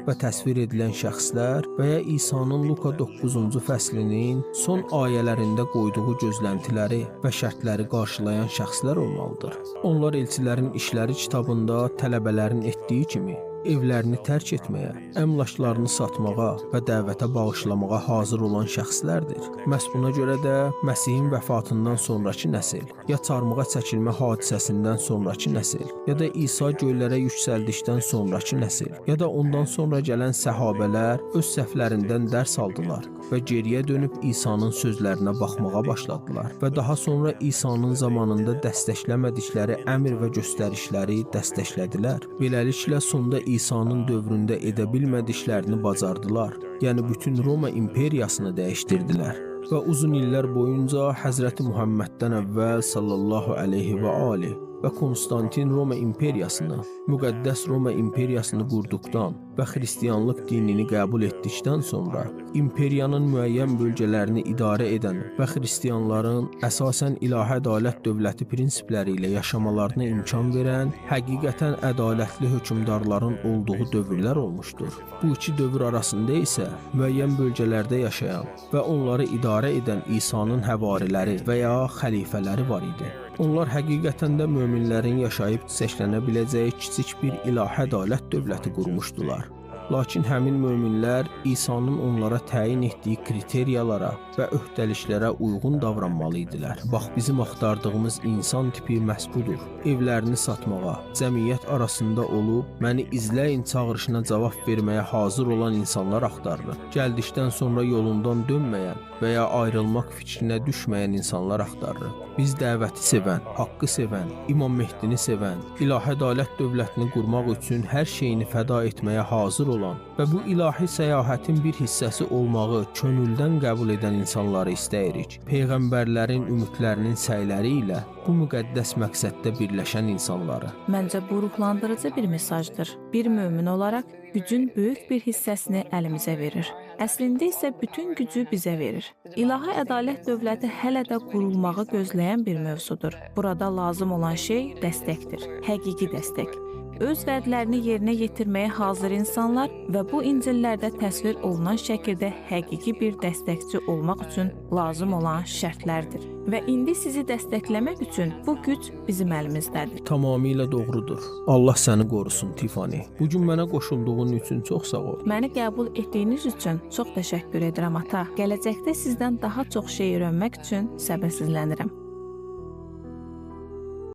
və təsvir edilən şəxslər və ya İsa'nın Luka 9-cu fəslinin son ayələrində qoyduğu gözləntiləri və şərtləri qarşılayan şəxslər olmalıdır. Onlar elçilərin işləri kitabında tələbələrin etdiyi kimi evlərini tərk etməyə, əmlaklarını satmağa və dəvətə bağışlamağa hazır olan şəxslərdir. Məhz buna görə də Məsihin vəfatından sonrakı nəsil, ya çarmıxa çəkilmə hadisəsindən sonrakı nəsil, ya da İsa göylərə yüksəldikdən sonrakı nəsil, ya da ondan sonra gələn səhabələr öz səhvlərindən dərs aldılar və geriyə dönüb İsa'nın sözlərinə baxmağa başladılar və daha sonra İsa'nın zamanında dəstəkləmədikləri əmr və göstərişləri dəstəklədilər. Beləliklə sonda İsa'nın dövründə edə bilmədiklərini bacardılar. Yəni bütün Roma imperiyasını dəyişdirdilər və uzun illər boyunca Həzrəti Muhammeddən əvvəl sallallahu əleyhi və aleyh və Konstantin Roma imperiyasını, müqəddəs Roma imperiyasını qurduqdan və xristianlıq dinini qəbul etdikdən sonra imperiyanın müəyyən bölgələrini idarə edən və xristianların əsasən ilahi ədalət dövləti prinsipləri ilə yaşamalarına imkan verən, həqiqətən ədalətli hökmdarların olduğu dövrlər olmuşdur. Bu iki dövr arasında isə müəyyən bölgələrdə yaşayan və onları idarə edən İsa'nın həvariləri və ya xəlifələri var idi. Onlar həqiqətən də möminlərin yaşayıb çiçəklənə biləcəyi kiçik bir ilahi ədalət dövləti qurmuşdular. Lakin həmin möminlər İsa'nın onlara təyin etdiyi kriteriyalara və öhdəliklərə uyğun davranmalı idilər. Bax, bizim axtardığımız insan tipi məhz budur. Evlərini satmağa, cəmiyyət arasında olub, məni izləyin çağırışına cavab verməyə hazır olan insanlar axtarır. Gəldikdən sonra yolundan dönməyən və ya ayrılmaq fikrinə düşməyən insanlar axtarır. Biz dəvəti sevən, haqqı sevən, İmam Mehdini sevən, ilahi ədalət dövlətini qurmaq üçün hər şeyini fəda etməyə hazır olan və bu ilahi səyahətin bir hissəsi olmağı könüldən qəbul edən insanları istəyirik. Peyğəmbərlərin ümidlərinin səyləri ilə bu müqəddəs məqsəddə birləşən insanları. Məncə bu ruhlandırıcı bir mesajdır. Bir mömin olaraq gücün böyük bir hissəsini əlimizə verir. Əslində isə bütün gücü bizə verir. İlahi ədalət dövləti hələ də qurulmağı gözləyən bir mövzudur. Burada lazım olan şey dəstəkdir, həqiqi dəstək. Öz vədlərini yerinə yetirməyə hazır insanlar və bu İncillərdə təsvir olunan şəkildə həqiqi bir dəstəkçi olmaq üçün lazım olan şərtlərdir. Və indi sizi dəstəkləmək üçün bu güc bizim əlimizdədir. Tamamilə doğrudur. Allah səni qorusun, Tiffany. Bugün mənə qoşulduğun üçün çox sağ ol. Məni qəbul etdiyiniz üçün çox təşəkkür edirəm, ata. Gələcəkdə sizdən daha çox şey öyrənmək üçün səbirsizlənirəm.